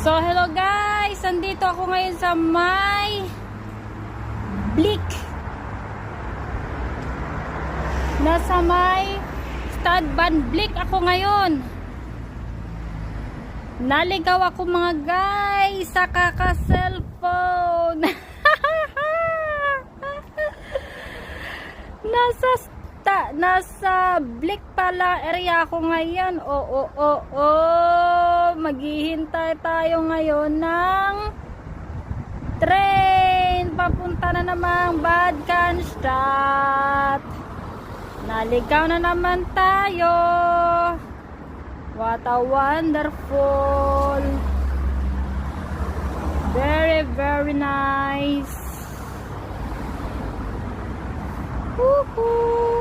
So, hello guys! Andito ako ngayon sa may Blick. Nasa may Stad Van Blick ako ngayon. Naligaw ako mga guys sa kaka-cellphone. Nasa Blick pala area ako ngayon. Maghihintay tayo ngayon ng train papunta na namang Bad Cannstatt. Naligaw na naman tayo. What a wonderful, very very nice. Woohoo!